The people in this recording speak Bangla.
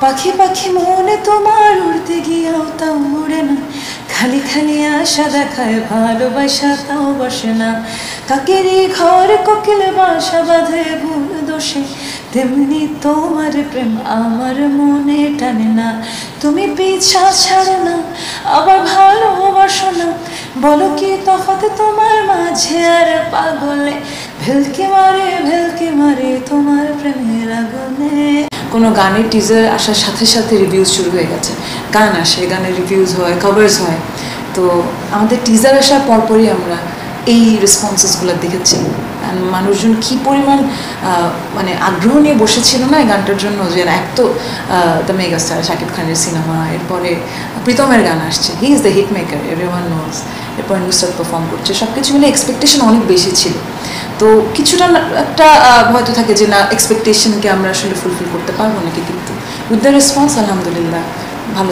পাখি পাখি মনে তোমার উড়তে গিয়েও তাও উড়ে না, খালি খালি আশা দেখায় ভালোবাসা তাও বসে না। কাকেরই ঘর কোকিল বাসা বাঁধে ভুল দোষে, তেমনি তোমার প্রেম আমার মনে টানে না। তুমি পিছা ছাড়ো না আবার ভালোবাসো না, বলো কি তফাৎ তোমার মাঝে আর পাগলে? ভেলকি মারে তোমার প্রেমের আগুনে। কোনো গানের টিজার আসার সাথে সাথে রিভিউজ শুরু হয়ে গেছে, গান আসে, গানের রিভিউজ হয়, কভার্স হয়। তো আমাদের টিজার আসার পরপরই আমরা এই রেসপন্সেসগুলো দেখেছি। মানুষজন কী পরিমাণ মানে আগ্রহ নিয়ে বসেছিল না এই গানটার জন্য, যে এক তো দ্য মেগা স্টার শাকিব খানের সিনেমা, এরপরে প্রীতমের গান আসছে, he is the hit maker, everyone knows, এরপর নুসরাত পারফর্ম করছে, সব কিছু মিলে এক্সপেকটেশন অনেক বেশি ছিল। তো কিছুটা একটা হয়তো থাকে যে না, এক্সপেকটেশনকে আমরা আসলে ফুলফিল করতে পারবো নাকি, কিন্তু উইথ দ্য রেসপন্স আলহামদুলিল্লাহ ভালো।